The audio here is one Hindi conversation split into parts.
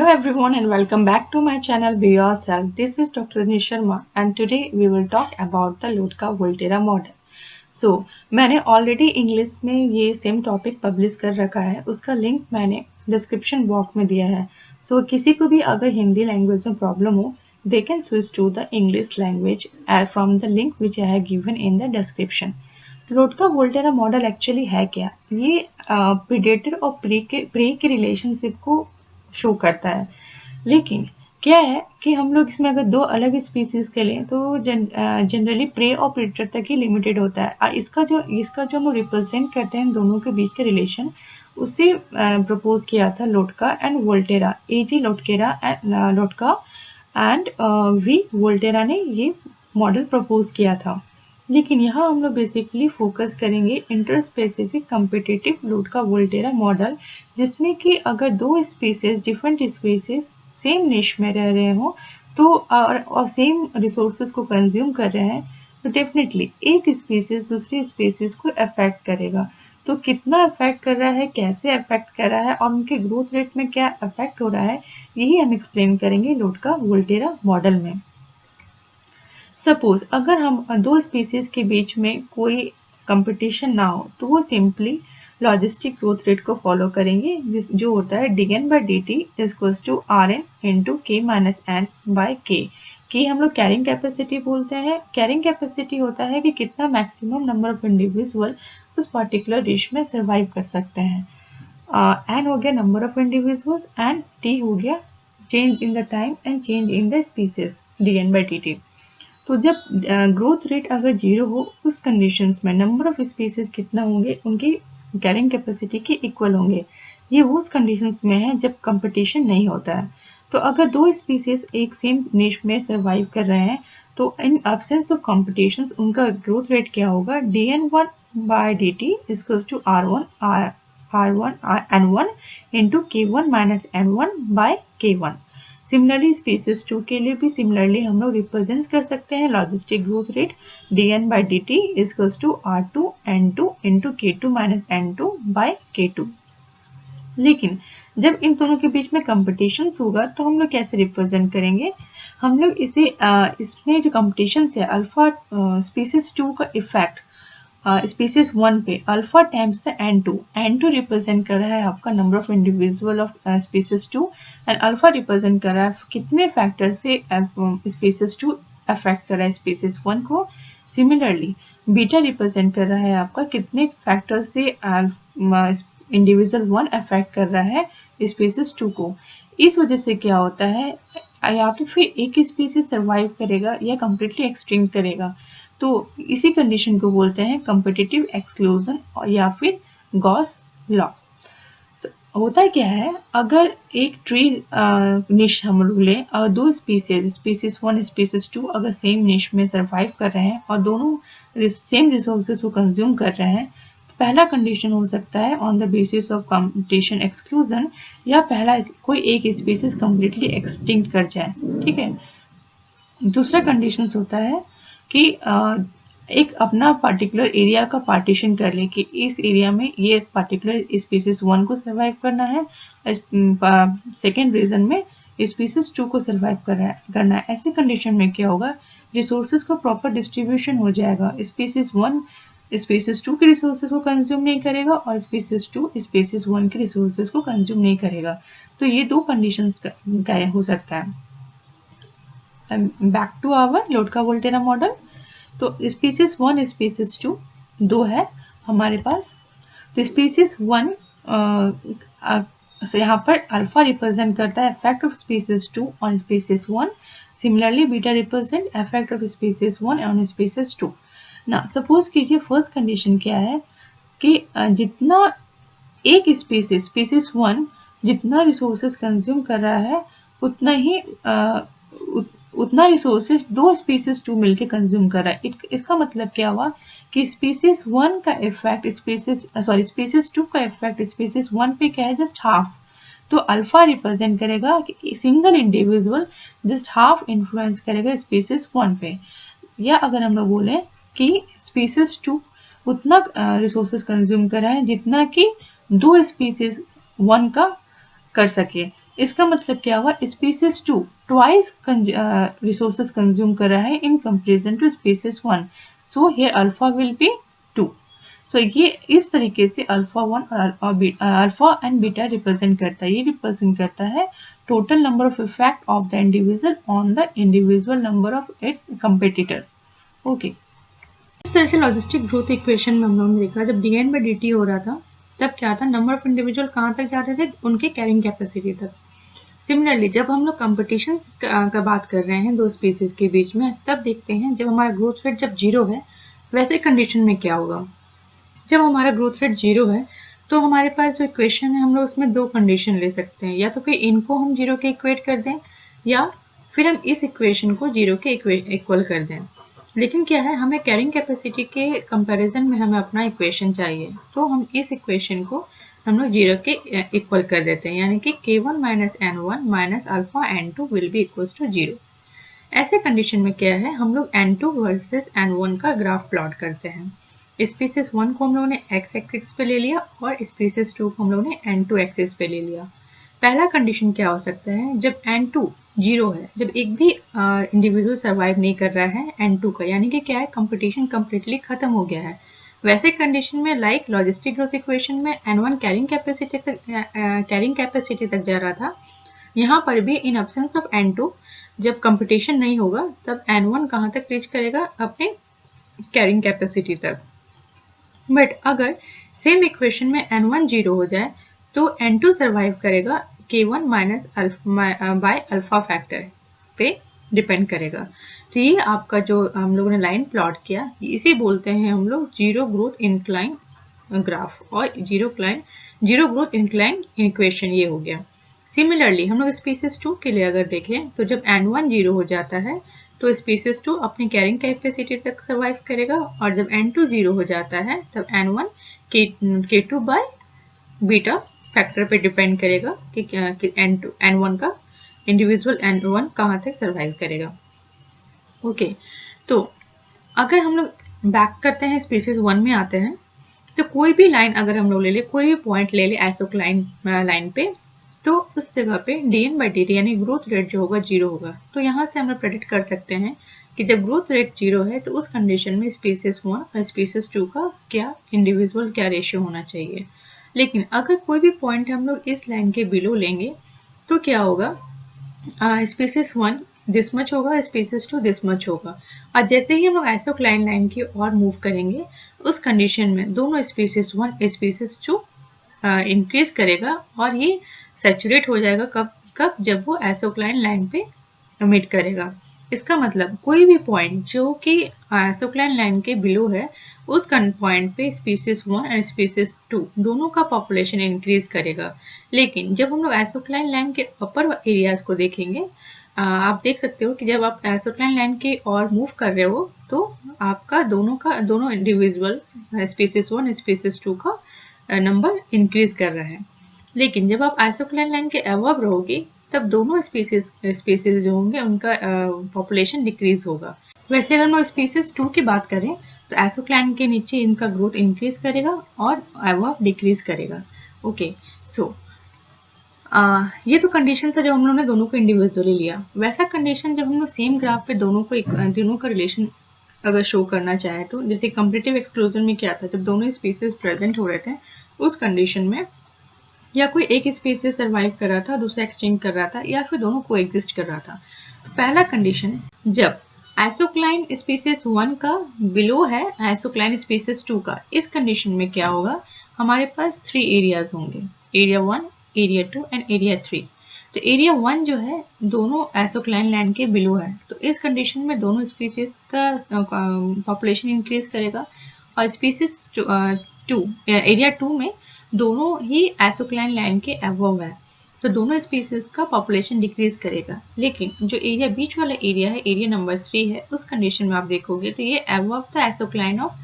Hello everyone and welcome back to my channel Be Yourself. This is Dr. Rajni Sharma and today we will talk about the Lotka-Volterra model. So मैंने ऑलरेडी इंग्लिश में ये सेम टॉपिक पब्लिश कर रखा है, उसका लिंक मैंने डिस्क्रिप्शन बॉक्स में दिया है. सो किसी को भी अगर हिंदी लैंग्वेज में प्रॉब्लम हो they can switch to the English language from the link which I have given in the description. तो लोटका-वोल्टेरा मॉडल एक्चुअली है क्या? ये प्रीडेटर और प्रे के रिलेशनशिप को शो करता है. लेकिन क्या है कि हम लोग इसमें अगर दो अलग स्पीसीज के लें तो जनरली प्रे और प्रीडेटर तक ही लिमिटेड होता है. इसका जो हम लोग रिप्रेजेंट करते हैं दोनों के बीच के रिलेशन, उसे प्रपोज किया था Lotka and Volterra. AJ Lotka and V Volterra ने ये मॉडल प्रपोज किया था. लेकिन यहाँ हम लोग बेसिकली फोकस करेंगे इंटरस्पेसिफिक कॉम्पिटिटिव लोटका-वोल्टेरा मॉडल, जिसमें कि अगर दो स्पीसीज डिफरेंट स्पीसीज सेम निश में रह रहे हो तो और सेम रिसोर्सेज को कंज्यूम कर रहे हैं तो डेफिनेटली एक स्पीसीज दूसरी स्पीसीज को अफेक्ट करेगा. तो कितना अफेक्ट कर रहा है, कैसे अफेक्ट कर रहा है और उनके ग्रोथ रेट में क्या अफेक्ट हो रहा है, यही हम एक्सप्लेन करेंगे लोटका-वोल्टेरा मॉडल में. सपोज अगर हम दो स्पीसीज के बीच में कोई कंपटीशन ना हो तो वो सिंपली लॉजिस्टिक ग्रोथ रेट को फॉलो करेंगे, जो होता है dn/dt equals to rn into k minus n by k. के हम लोग कैरिंग कैपेसिटी बोलते हैं. कैरिंग कैपेसिटी होता है कि कितना मैक्सिमम नंबर ऑफ इंडिविजुअल उस पर्टिकुलर डिश में सर्वाइव कर सकते हैं. n हो गया number of individual and t हो गया change in the time and change in the species dn/dt. तो जब ग्रोथ रेट अगर जीरो हो उस कंडीशंस में नंबर ऑफ स्पीसीज कितना होंगे, उनकी कैरिंग कैपेसिटी के इक्वल होंगे. ये वो कंडीशंस में है जब कंपटीशन नहीं होता है. तो अगर दो स्पीसीज एक सेम निश में सर्वाइव कर रहे हैं तो इन एब्सेंस ऑफ कंपटीशन उनका ग्रोथ रेट क्या होगा, dn1/dt equals to r1n1 into k1 minus n1 by k1. Similarly species 2 के लिए भी सिमिलरली हम लोग रिप्रेजेंट कर सकते हैं logistic growth rate dn/dt equals to r2n2 into k2 minus n2 by k2. लेकिन जब इन दोनों के बीच में कंपटीशन होगा तो हम लोग कैसे रिप्रेजेंट करेंगे, हम लोग इसे इसमें जो कंपटीशन है अल्फा स्पीसीज 2 का इफेक्ट स्पीसीज 1 पे alpha times the n2 represent कर रहा है आपका number of individual of species 2 and alpha represent कर रहा है कितने फैक्टर से स्पीसीज 2 अफेक्ट कर रहा है स्पीसीज 1 को. सिमिलरली बीटा रिप्रेजेंट कर रहा है आपका कितने फैक्टर से इंडिविजुअल 1 अफेक्ट कर रहा है स्पीसीज 2 को. इस वजह से क्या होता है, या तो फिर एक स्पीसीज सर्वाइव करेगा या कंप्लीटली एक्सटिंक्ट करेगा. तो इसी कंडीशन को बोलते हैं कॉम्पिटिटिव एक्सक्लूजन या फिर गॉस लॉ. तो होता क्या है, अगर एक ट्री निश हम लोग लें और दो स्पीसीज 1 स्पीसीज 2 अगर सेम निश में सर्वाइव कर रहे हैं और दोनों सेम रिसोर्सेज को कंज्यूम कर रहे हैं, तो पहला कंडीशन हो सकता है on the basis of competition exclusion, या पहला कोई एक स्पीसीज कंप्लीटली एक्सटिंक्ट कर जाए. ठीक है. दूसरा कंडीशन होता है कि एक अपना पर्टिकुलर एरिया का पार्टीशन कर ले कि इस एरिया में ये पर्टिकुलर स्पीसीज 1 को सर्वाइव करना है, सेकेंड रीजन में स्पीसीज 2 को सर्वाइव करना है. ऐसे कंडीशन में क्या होगा, रिसोर्सेज को प्रॉपर डिस्ट्रीब्यूशन हो जाएगा. स्पीसीज 1 स्पीसीज 2 के रिसोर्सेज को कंज्यूम नहीं करेगा और स्पीसीज 2 स्पीसीज 1 के रिसोर्सेज को कंज्यूम नहीं करेगा. तो ये दो कंडीशंस हो सकता है. Back to our Lotka Volterra model. तो स्पीसीज 1 स्पीसीज 2 दो है हमारे पास. तो स्पीसीज 1 यहाँ पर अल्फा रिप्रेजेंट करता है effect of species 2 on species 1. Similarly beta represent effect of species 1 on species 2. ना सपोज कीजिए फर्स्ट कंडीशन क्या है कि जितना एक स्पीसीज 1 जितना रिसोर्सेज कंज्यूम कर रहा है उतना रिसोर्सेज दो स्पीसीज 2 मिलके कंज्यूम कर रहा है. इसका मतलब क्या हुआ कि स्पीसीज 1 का इफेक्ट स्पीसीज 2 का इफेक्ट स्पीसीज 1 पे क्या है, जस्ट हाफ. तो अल्फा रिप्रेजेंट करेगा कि single individual just half influence करेगा स्पीसीज 1 पे. या अगर हम लोग बोले कि स्पीसीज 2 उतना रिसोर्सेज कंज्यूम कर रहा है जितना कि दो स्पीसीज 1 का कर सके. इसका मतलब क्या हुआ, स्पीसीज 2 ट्वाइस रिसोर्सेज कंज्यूम कर रहा है in comparison to species 1, so here alpha will be 2। So ये इस तरीके से अल्फा 1 और अल्फा एंड बीटा रिप्रेजेंट करता है, ये रिप्रेजेंट करता है total number of effect of the individual on the individual number of it competitor. Okay, इस तरह से लॉजिस्टिक ग्रोथ इक्वेशन में हम लोगों ने देखा जब dn by dt हो रहा था तब क्या था, नंबर ऑफ इंडिविजुअल कहाँ तक जा रहे थे, उनके कैरिंग कैपेसिटी तक। सिमिलरली जब हम लोग कंपटीशन का बात कर रहे हैं दो स्पीसीज के बीच में, तब देखते हैं जब हमारा ग्रोथ रेट जब जीरो है वैसे कंडीशन में क्या होगा। जब हमारा ग्रोथ रेट जीरो है तो हमारे पास जो इक्वेशन है हम लोग उसमें दो कंडीशन ले सकते हैं, या तो फिर इनको हम जीरो के इक्वेट कर दें या फिर हम इस इक्वेशन को जीरो के इक्वल कर दें। लेकिन क्या है, हमें कैरिंग कैपेसिटी के कंपैरिजन में हमें अपना इक्वेशन चाहिए, तो हम इस इक्वेशन को हम लोग जीरो के इक्वल कर देते हैं, यानी कि k1 minus n1 minus alpha n2 will be equals to zero. ऐसे कंडीशन में क्या है, हम लोग n2 वर्सेस n1 का ग्राफ प्लॉट करते हैं। स्पीसीज 1 को हम लोगों ने x एक्सिस पे ले लिया और स्पीसीज 2 को हम लोगों ने n2 एक्सिस पे ले लिया। पहला कंडीशन क्या हो सकता है, जब n2 जीरो है, जब एक भी इंडिविजुअल सर्वाइव नहीं कर रहा है n2 का, यानी कि क्या है, कंपटीशन कंप्लीटली खत्म हो गया है। वैसे कंडीशन में लाइक लॉजिस्टिक ग्रोथ इक्वेशन में n1 कैरिंग कैपेसिटी तक जा रहा था, यहाँ पर भी इन एब्सेंस ऑफ n2 जब कंपटीशन नहीं होगा तब n1 कहाँ तक रीच करेगा, अपने कैरिंग कैपेसिटी तक। बट अगर सेम इक्वेशन में n1 जीरो हो जाए तो n2 सर्वाइव करेगा k1 minus by alpha factor पे डिपेंड करेगा। तो ये आपका जो हम लोगों ने लाइन प्लॉट किया, इसे बोलते हैं हम लोग जीरो ग्रोथ इंक्लाइन ग्राफ और जीरो ग्रोथ इंक्लाइन इक्वेशन, ये हो गया। सिमिलरली हम लोग स्पीसीज 2 के लिए अगर देखें तो जब n1 जीरो हो जाता है तो स्पीसीज 2 अपनी कैरिंग कैपेसिटी तक सर्वाइव करेगा, और जब n2 जीरो हो जाता है तब n1 k2 by beta factor पे डिपेंड करेगा कि n1 का इंडिविजुअल n1 कहाँ तक सर्वाइव करेगा। ओके, तो अगर हम लोग बैक करते हैं स्पीसीज 1 में आते हैं, तो कोई भी लाइन अगर हम लोग ले ले, कोई भी पॉइंट ले ले आइसोक्लाइन लाइन पे, तो उस जगह पे dn by dt यानी ग्रोथ रेट जो होगा जीरो होगा। तो यहाँ से हम लोग प्रेडिक्ट कर सकते हैं कि जब ग्रोथ रेट जीरो है तो उस कंडीशन में स्पीसीज 1 और स्पीसीज 2 का क्या इंडिविजुअल क्या रेशियो होना चाहिए। लेकिन अगर कोई भी पॉइंट हम लोग इस लाइन के बिलो लेंगे तो क्या होगा, स्पीसीज 1 दिस मच होगा, स्पीसीज 2 दिस मच होगा, और जैसे ही हम लोग आइसोक्लाइन लाइन की ओर मूव करेंगे उस कंडीशन में दोनों स्पीसीज 1 स्पीसीज 2 इंक्रीज करेगा और ये सैचुरेट हो जाएगा कब जब वो आइसोक्लाइन लाइन पे मीट करेगा। इसका मतलब कोई भी पॉइंट जो कि आइसोक्लाइन लाइन के बिलो है उस पॉइंट पे स्पीसीज 1 एंड स्पीसीज 2 दोनों का पॉपुलेशन इंक्रीज करेगा। लेकिन जब हम लोग आइसोक्लाइन लाइन के अपर एरियाज को देखेंगे, आप देख सकते हो कि जब आप आइसोक्लाइन लाइन के और मूव कर रहे हो तो आपका दोनों इंडिविजुअल्स स्पीसीज 1 स्पीसीज 2 का नंबर इंक्रीज कर रहा है। लेकिन जब आप आइसोक्लाइन लाइन के अबव रहोगे तब दोनों स्पीसीज जो होंगे उनका पॉपुलेशन डिक्रीज होगा। वैसे अगर हम लोग स्पीसीज 2 की बात करें तो आइसोक्लाइन के नीचे इनका ग्रोथ इंक्रीज करेगा और अबव डिक्रीज करेगा। ओके, सो ये तो कंडीशन था जब हम लोगों ने दोनों को इंडिविजुअली लिया। वैसा कंडीशन जब हम लोग सेम ग्राफ पे दोनों का रिलेशन अगर शो करना चाहे तो, जैसे कंपैरेटिव एक्सक्लूजन में क्या था, जब दोनों स्पीसीज प्रेजेंट हो रहे थे उस कंडीशन में या कोई एक स्पीसीज सर्वाइव कर रहा था, दूसरा एक्सटिंक्ट कर रहा था, या फिर दोनों को एग्जिस्ट कर रहा था। पहला कंडीशन जब आइसोक्लाइन स्पीसीज 1 का बिलो है आइसोक्लाइन स्पीसीज 2 का, इस कंडीशन में क्या होगा, हमारे पास 3 एरियाज होंगे, एरिया 1, एरिया 2 एंड एरिया 3। तो एरिया 1 जो है दोनों आइसोक्लाइन लाइन के बिलो है, तो इस कंडीशन में दोनों स्पीसीज का पॉपुलेशन इंक्रीज करेगा, और स्पीसीज 2 एरिया 2 में दोनों ही आइसोक्लाइन लाइन के अबव है, तो दोनों स्पीसीज का पॉपुलेशन डिक्रीज करेगा। लेकिन जो एरिया बीच वाला एरिया है, एरिया नंबर 3 है, उस कंडीशन में आप देखोगे तो ये above the isocline of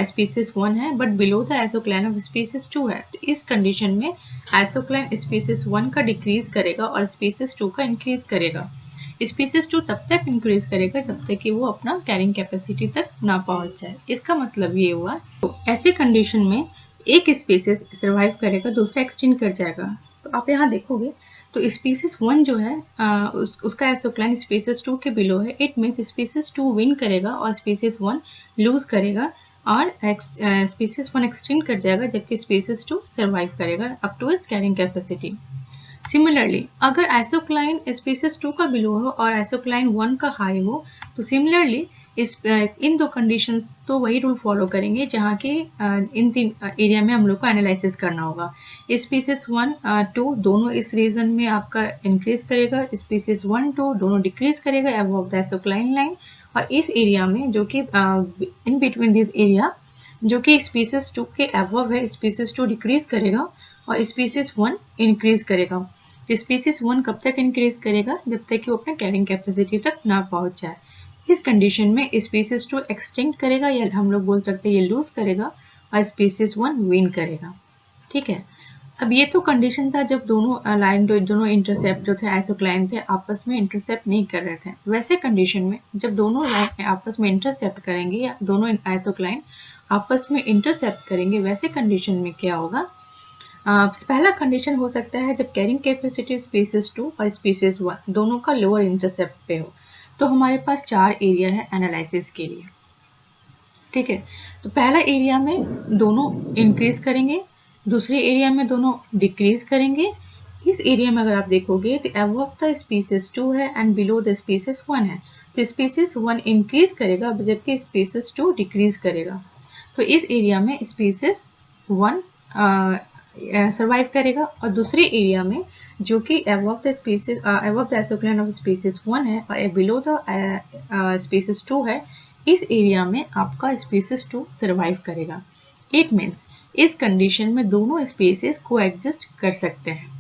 species 1 है but below the isocline of species 2 है। तो इस कंडीशन में आइसोक्लाइन स्पीसीज 1 का डिक्रीज करेगा और स्पीसीज 2 का इंक्रीज करेगा। स्पीसीज 2 तब तक इंक्रीज करेगा जब तक कि वो अपना कैरिंग कैपेसिटी तक ना पहुंच जाए। इसका मतलब ये हुआ, तो ऐसे कंडीशन में एक स्पीसीज सर्वाइव करेगा, दूसरा एक्सटिंक्ट कर जाएगा। तो आप यहाँ देखोगे तो स्पीसीज 1 जो है उसका एसोक्लाइन स्पीसीज 2 के बिलो है। इट मीन्स स्पीसीज 2 विन करेगा और स्पीसीज 1 लूज करेगा और स्पीसीज 1 एक्सटेंड कर जाएगा, जबकि स्पीसीज 2 सर्वाइव करेगा up to its carrying capacity. Similarly अगर आइसोक्लाइन स्पीसीज 2 का बिलो हो और आइसोक्लाइन 1 का हाई हो, तो सिमिलरली इन दो कंडीशंस तो वही रूल फॉलो करेंगे जहाँ की इन तीन एरिया में हम लोग को एनालिसिस करना होगा। स्पीसीज 1 2 दोनों इस रीजन में आपका इंक्रीज करेगा, स्पीसीज 1 2 दोनों डिक्रीज करेगा अबव द आइसोक्लाइन लाइन, और इस एरिया में जो कि इन बिटवीन दिस एरिया जो कि स्पीसीज 2 के अबव है, स्पीसीज 2 डिक्रीज करेगा और स्पीसीज 1 इंक्रीज करेगा। तो स्पीसीज 1 कब तक इंक्रीज करेगा? जब तक कि वो अपने कैरिंग कैपेसिटी तक ना पहुंच जाए। इस कंडीशन में स्पीसीज 2 एक्सटेंड करेगा या हम लोग बोल सकते हैं ये लूज करेगा और स्पीसीज 1 विन करेगा। ठीक है, अब ये तो कंडीशन था जब दोनों लाइन दोनों इंटरसेप्ट जो थे आइसोक्लाइन थे आपस में इंटरसेप्ट नहीं कर रहे थे। वैसे कंडीशन में जब दोनों लाइन आपस में इंटरसेप्ट करेंगे या दोनों आइसोक्लाइन आपस में इंटरसेप्ट करेंगे, वैसे कंडीशन में क्या होगा? पहला कंडीशन हो सकता है जब कैरिंग कैपेसिटी स्पीसीज 2 और स्पीसीज 1 दोनों का लोअर इंटरसेप्ट पे हो। तो हमारे पास 4 एरिया है एनालिसिस के लिए। ठीक है, तो पहला एरिया में दोनों इंक्रीज करेंगे, दूसरे एरिया में दोनों डिक्रीज करेंगे। इस एरिया में अगर आप देखोगे तो अबव द स्पीसीज 2 है एंड बिलो द स्पीसीज 1 है, तो स्पीसीज 1 इंक्रीज करेगा जबकि स्पीसीज 2 डिक्रीज करेगा। तो इस एरिया में स्पीसीज 1 सर्वाइव करेगा और दूसरे एरिया में जो कि above the species above the isocline of species 1 है और बिलो द स्पीसीज 2 है, इस एरिया में आपका स्पीसीज 2 सर्वाइव करेगा। इट मीन्स इस कंडीशन में दोनों स्पीसीज कोएग्जिस्ट कर सकते हैं।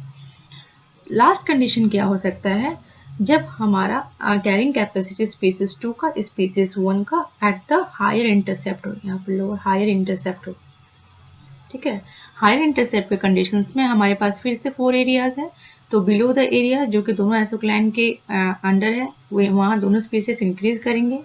लास्ट कंडीशन क्या हो सकता है? जब हमारा कैरिंग कैपेसिटी स्पीसीज 2 का स्पीसीज 1 का एट द हायर इंटरसेप्ट हो, यहाँ पर लोअर हायर इंटरसेप्ट हो। ठीक है, हायर इंटरसेप्ट के कंडीशंस में हमारे पास फिर से 4 एरियाज है। तो बिलो द एरिया जो कि दोनों आइसोक्लाइन के अंडर है, वहाँ दोनों स्पीसीज इंक्रीज करेंगे,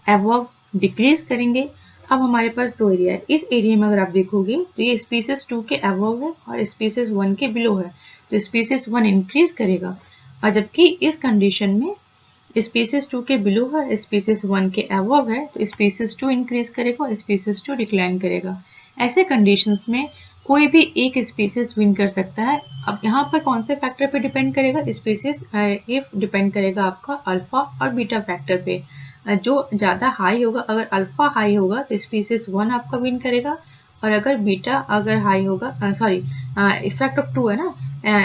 अबव डिक्रीज करेंगे। अब हमारे पास 2 एरिया है। इस एरिया में अगर आप देखोगे तो ये स्पीसीज 2 के अबव है और स्पीसीज 1 के बिलो है, तो स्पीसीज 1 इंक्रीज करेगा, और जबकि इस कंडीशन में स्पीसीज 2 के बिलो है, स्पीसीज 1 के अबव है, तो स्पीसीज 2 इंक्रीज करेगा और स्पीसीज 2 डिक्लाइन करेगा। ऐसे कंडीशंस में कोई भी एक स्पीसीज विन कर सकता है। अब यहाँ पर कौन से फैक्टर पे डिपेंड करेगा? स्पीसीज इफ डिपेंड करेगा आपका अल्फा और बीटा फैक्टर पे। जो ज़्यादा हाई होगा, अगर अल्फा हाई होगा तो स्पीसीज 1 आपका विन करेगा, और अगर बीटा अगर हाई होगा, सॉरी इफेक्ट ऑफ 2 है ना,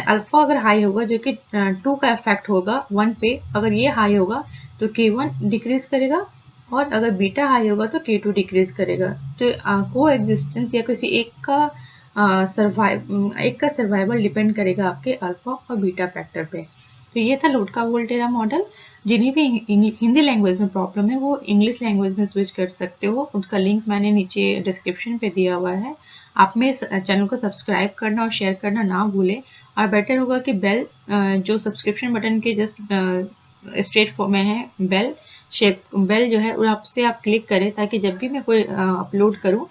अल्फा अगर हाई होगा जो कि 2 का इफेक्ट होगा 1 पे, अगर ये हाई होगा तो K1 डिक्रीज करेगा, और अगर बीटा हाई होगा तो K2 डिक्रीज करेगा। तो को एग्जिस्टेंस या किसी एक का सर्वाइवल डिपेंड करेगा आपके अल्फा और बीटा फैक्टर पे। तो ये था लोडका-वोल्टेरा मॉडल। जिन्हें भी हिंदी लैंग्वेज में प्रॉब्लम है वो इंग्लिश लैंग्वेज में स्विच कर सकते हो, उसका लिंक मैंने नीचे डिस्क्रिप्शन पे दिया हुआ है। आप मेरे चैनल को सब्सक्राइब करना और शेयर करना ना भूलें, और बेटर होगा कि बेल जो सब्सक्रिप्शन बटन के जस्ट स्ट्रेट में है बेल शेप, बेल जो है आपसे आप क्लिक करें ताकि जब भी मैं कोई अपलोड करूं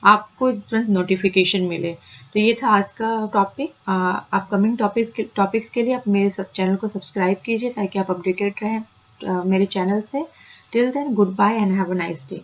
आपको तुरंत नोटिफिकेशन मिले। तो ये था आज का टॉपिक। अपकमिंग टॉपिक्स के लिए आप मेरे चैनल को सब्सक्राइब कीजिए ताकि आप अपडेटेड रहें मेरे चैनल से। Till then, goodbye and have a nice day.